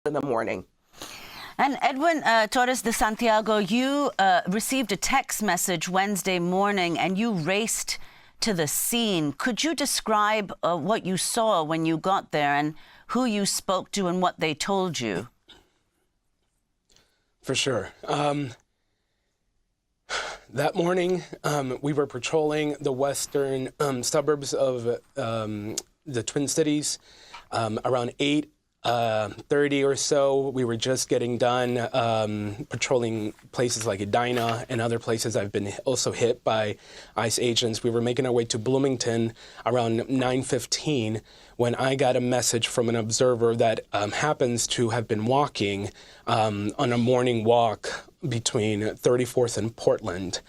in the morning. And Edwin Torres de Santiago, you received a text message Wednesday morning and you raced to the scene. Could you describe what you saw when you got there and who you spoke to and what they told you? For sure. That morning, we were patrolling the western suburbs of the Twin Cities. Around 8:30 or so, we were just getting done patrolling places like Edina and other places I've been also hit by ICE agents. We were making our way to Bloomington around 9:15 when I got a message from an observer that happens to have been walking on a morning walk between 34th and Portland,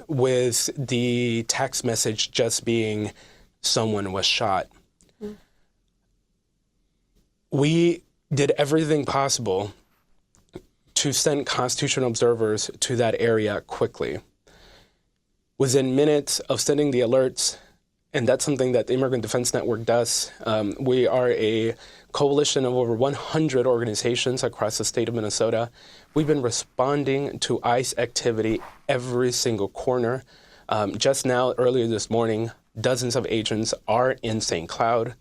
with the text message just being, someone was shot. We did everything possible to send constitutional observers to that area quickly. Within minutes of sending the alerts, and that's something that the Immigrant Defense Network does, we are a coalition of over 100 organizations across the state of Minnesota. We've been responding to ICE activity every single corner. Just now, earlier this morning, dozens of agents are in St. Cloud.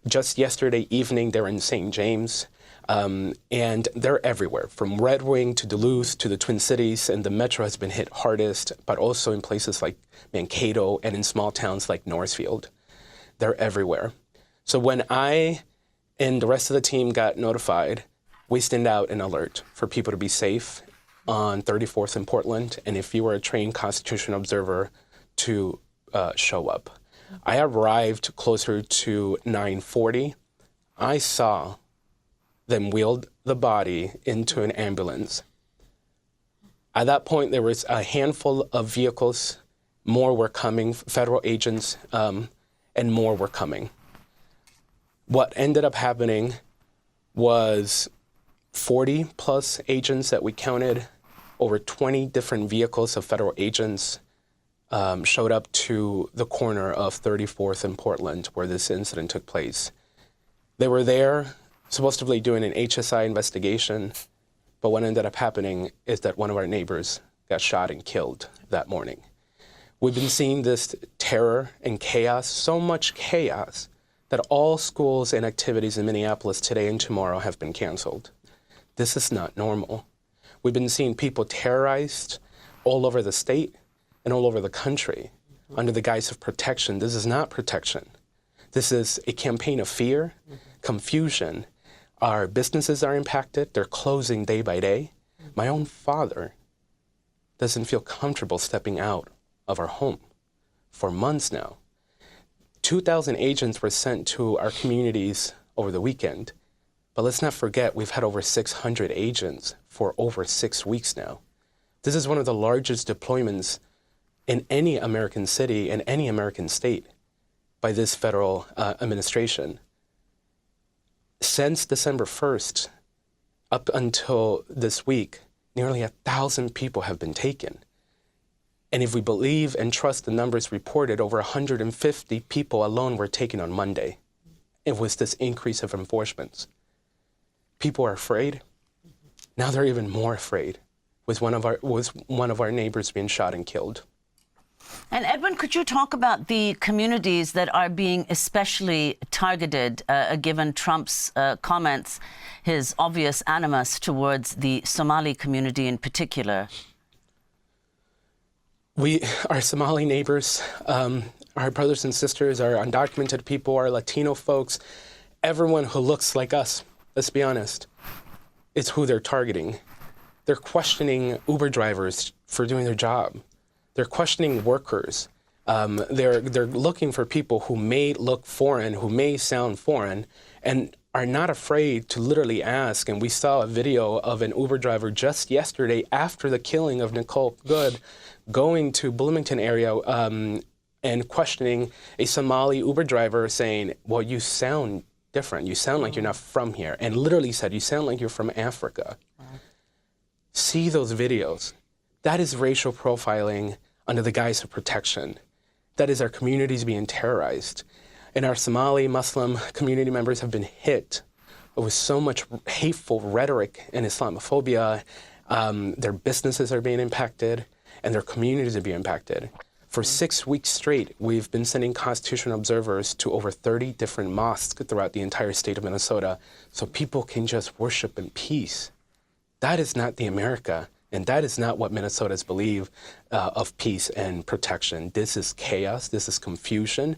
Just yesterday evening, they're in St. James, and they're everywhere, from Red Wing to Duluth to the Twin Cities, and the metro has been hit hardest, but also in places like Mankato and in small towns like Northfield. They're everywhere. So when I and the rest of the team got notified, we send out an alert for people to be safe on 34th and Portland, and if you were a trained constitutional observer, to show up. I arrived closer to 9:40. I saw them wheel the body into an ambulance. At that point, there was a handful of vehicles. More were coming, federal agents, and more were coming. What ended up happening was 40 plus agents that we counted, over 20 different vehicles of federal agents showed up to the corner of 34th and Portland where this incident took place. They were there supposedly doing an HSI investigation, but what ended up happening is that one of our neighbors got shot and killed that morning. We've been seeing this terror and chaos, so much chaos, that all schools and activities in Minneapolis today and tomorrow have been canceled. This is not normal. We've been seeing people terrorized all over the state and all over the country under the guise of protection. This is not protection. This is a campaign of fear, confusion. Our businesses are impacted. They're closing day by day. My own father doesn't feel comfortable stepping out of our home for months now. 2,000 agents were sent to our communities over the weekend. But let's not forget, we've had over 600 agents for over 6 weeks now. This is one of the largest deployments in any American city, in any American state, by this federal administration. Since December 1st, up until this week, nearly 1,000 people have been taken. And if we believe and trust the numbers reported, over 150 people alone were taken on Monday. It was this increase of enforcements. People are afraid. Now they're even more afraid with one of our neighbors being shot and killed. And Edwin, could you talk about the communities that are being especially targeted, given Trump's comments, his obvious animus towards the Somali community in particular? Our Somali neighbors, our brothers and sisters, our undocumented people, our Latino folks, everyone who looks like us, let's be honest, it's who they're targeting. They're questioning Uber drivers for doing their job. They're questioning workers. They're looking for people who may look foreign, who may sound foreign, and are not afraid to literally ask. And we saw a video of an Uber driver just yesterday after the killing of Nicole Good going to Bloomington area and questioning a Somali Uber driver saying, well, you sound different. You sound like you're not from here. And literally said, you sound like you're from Africa. See those videos. That is racial profiling under the guise of protection. That is our communities being terrorized. And our Somali Muslim community members have been hit with so much hateful rhetoric and Islamophobia. Their businesses are being impacted and their communities are being impacted. For 6 weeks straight, we've been sending constitutional observers to over 30 different mosques throughout the entire state of Minnesota so people can just worship in peace. That is not the America, and that is not what Minnesotans believe of peace and protection. This is chaos, this is confusion,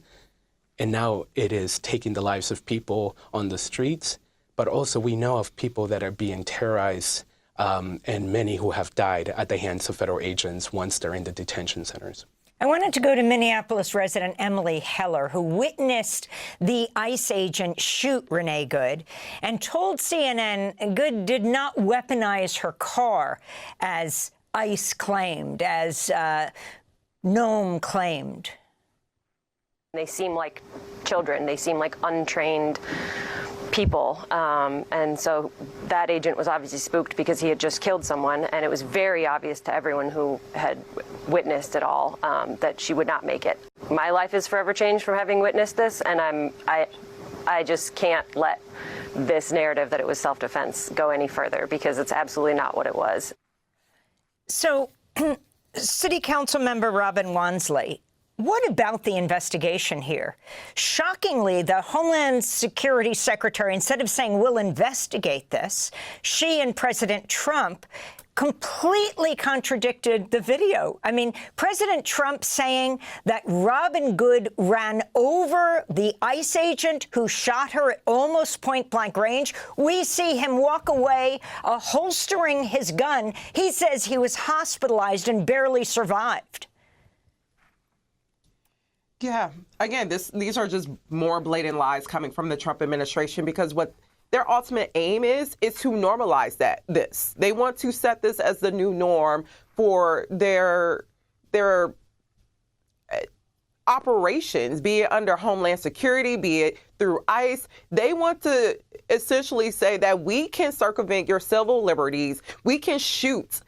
and now it is taking the lives of people on the streets, but also we know of people that are being terrorized and many who have died at the hands of federal agents once they're in the detention centers. I wanted to go to Minneapolis resident Emily Heller, who witnessed the ICE agent shoot Renee Good and told CNN Good did not weaponize her car, as ICE claimed, as Noam claimed. They seem like children. They seem like untrained people. And so that agent was obviously spooked because he had just killed someone, and it was very obvious to everyone who had witnessed it all that she would not make it. My life is forever changed from having witnessed this, and I just can't let this narrative that it was self-defense go any further, because it's absolutely not what it was. So, City Council member Robin Wansley, what about the investigation here? Shockingly, the Homeland Security Secretary, instead of saying we'll investigate this, she and President Trump completely contradicted the video. I mean, President Trump saying that Robin Good ran over the ICE agent who shot her at almost point-blank range. We see him walk away, holstering his gun. He says he was hospitalized and barely survived. Yeah, again, these are just more blatant lies coming from the Trump administration, because what their ultimate aim is to normalize this. They want to set this as the new norm for their operations, be it under Homeland Security, be it through ICE. They want to essentially say that we can circumvent your civil liberties. We can shoot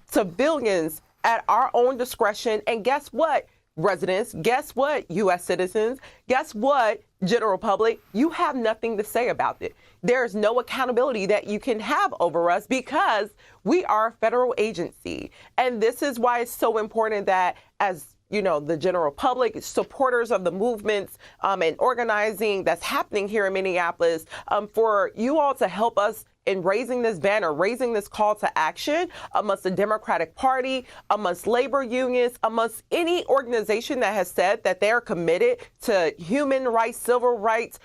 civilians at our own discretion. And guess what, residents? Guess what, U.S. citizens? Guess what, general public? You have nothing to say about it. There's no accountability that you can have over us because we are a federal agency. And this is why it's so important that, as you know, the general public, supporters of the movements and organizing that's happening here in Minneapolis, for you all to help us in raising this banner, raising this call to action amongst the Democratic Party, amongst labor unions, amongst any organization that has said that they are committed to human rights, civil rights,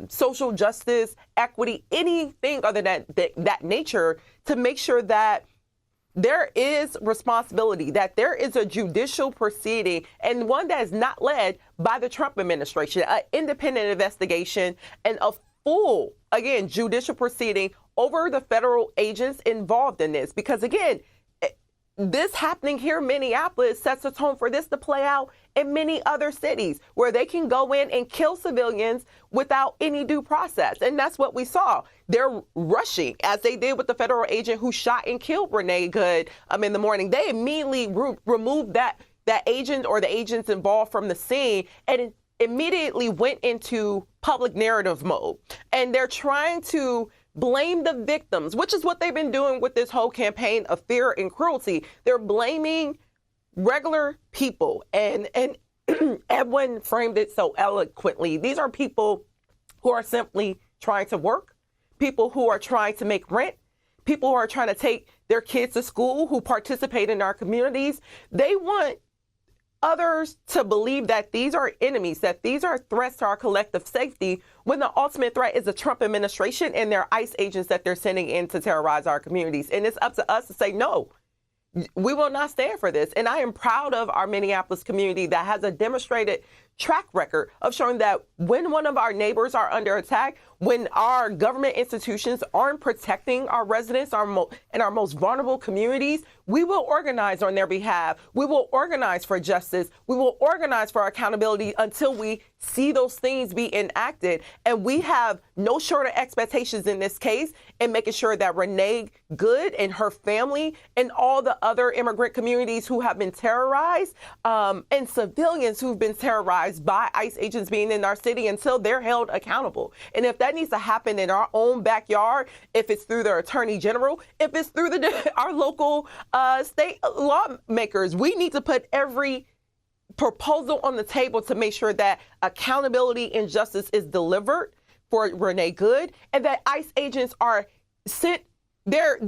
social justice, equity, anything other than that nature, to make sure that there is responsibility, that there is a judicial proceeding, and one that is not led by the Trump administration, an independent investigation, and a full, again, judicial proceeding over the federal agents involved in this. Because, again, this happening here in Minneapolis sets a tone for this to play out in many other cities where they can go in and kill civilians without any due process. And that's what we saw. They're rushing, as they did with the federal agent who shot and killed Renee Good in the morning. They immediately removed that agent or the agents involved from the scene and immediately went into public narrative mode. And they're trying to blame the victims, which is what they've been doing with this whole campaign of fear and cruelty. They're blaming regular people. And Edwin framed it so eloquently. These are people who are simply trying to work, people who are trying to make rent, people who are trying to take their kids to school, who participate in our communities. They want others to believe that these are enemies, that these are threats to our collective safety, when the ultimate threat is the Trump administration and their ICE agents that they're sending in to terrorize our communities. And it's up to us to say, no, we will not stand for this. And I am proud of our Minneapolis community that has a demonstrated track record of showing that when one of our neighbors are under attack, when our government institutions aren't protecting our residents in our most vulnerable communities, we will organize on their behalf. We will organize for justice. We will organize for accountability until we see those things be enacted. And we have no shorter expectations in this case in making sure that Renee Good and her family and all the other immigrant communities who have been terrorized and civilians who've been terrorized terrorized by ICE agents being in our city until they're held accountable. And if that needs to happen in our own backyard, if it's through the attorney general, if it's through our local state lawmakers, we need to put every proposal on the table to make sure that accountability and justice is delivered for Renee Good, and that ICE agents are sent. They're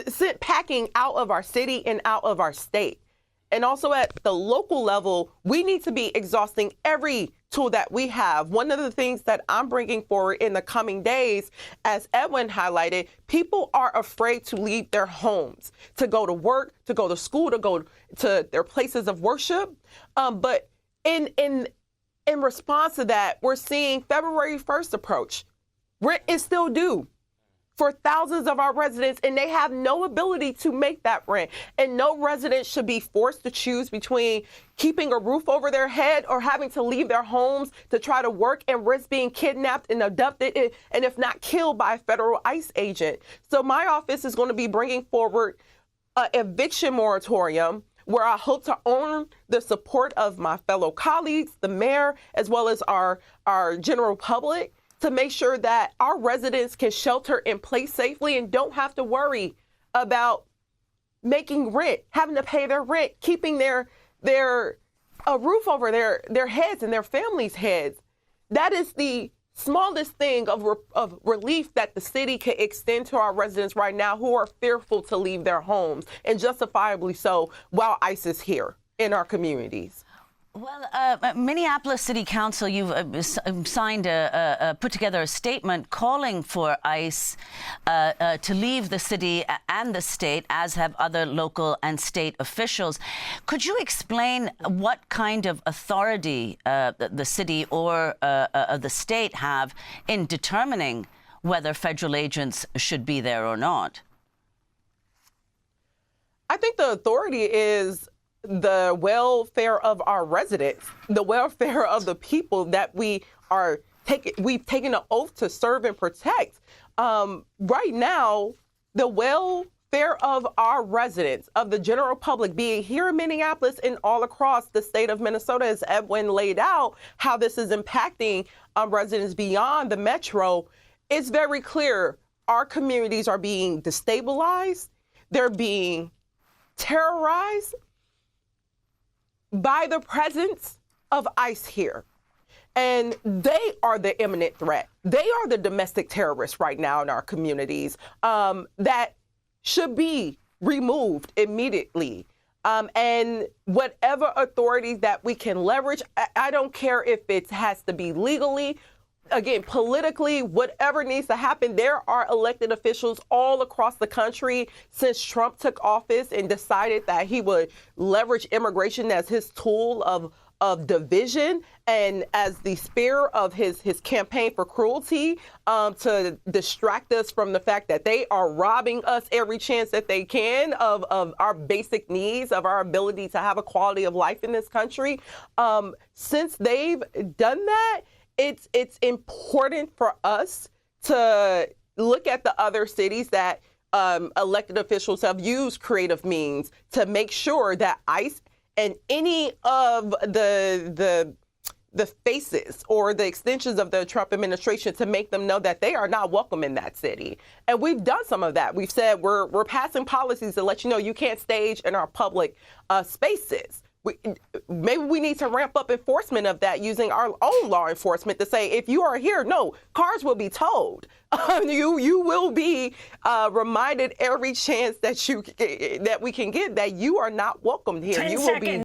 sent packing out of our city and out of our state. And also at the local level, we need to be exhausting every tool that we have. One of the things that I'm bringing forward in the coming days, as Edwin highlighted, people are afraid to leave their homes, to go to work, to go to school, to go to their places of worship. But in response to that, we're seeing February 1st approach. Rent is still due for thousands of our residents, and they have no ability to make that rent. And no resident should be forced to choose between keeping a roof over their head or having to leave their homes to try to work and risk being kidnapped and abducted, and if not killed by a federal ICE agent. So my office is going to be bringing forward an eviction moratorium where I hope to earn the support of my fellow colleagues, the mayor, as well as our general public, to make sure that our residents can shelter in place safely and don't have to worry about making rent, having to pay their rent, keeping their a roof over their heads and their families' heads. That is the smallest thing of relief that the city can extend to our residents right now who are fearful to leave their homes, and justifiably so, while ICE is here in our communities. Well, Minneapolis City Council, you've put together a statement calling for ICE to leave the city and the state, as have other local and state officials. Could you explain what kind of authority the city or the state have in determining whether federal agents should be there or not? I think the authority is the welfare of our residents, the welfare of the people that we've taken an oath to serve and protect. Right now, the welfare of our residents, of the general public, being here in Minneapolis and all across the state of Minnesota, as Edwin laid out how this is impacting residents beyond the metro, it's very clear. Our communities are being destabilized. They're being terrorized by the presence of ICE here. And they are the imminent threat. They are the domestic terrorists right now in our communities that should be removed immediately. And whatever authorities that we can leverage, I don't care if it has to be legally, again, politically, whatever needs to happen. There are elected officials all across the country since Trump took office and decided that he would leverage immigration as his tool of division and as the spear of his campaign for cruelty, to distract us from the fact that they are robbing us every chance that they can of our basic needs, of our ability to have a quality of life in this country. Since they've done that, it's important for us to look at the other cities that elected officials have used creative means to make sure that ICE and any of the faces or the extensions of the Trump administration, to make them know that they are not welcome in that city. And we've done some of that. We've said we're passing policies to let you know you can't stage in our public spaces. Maybe we need to ramp up enforcement of that using our own law enforcement to say, if you are here, no, cars will be towed. You will be reminded every chance that we can get that you are not welcomed here. 10 you will seconds. be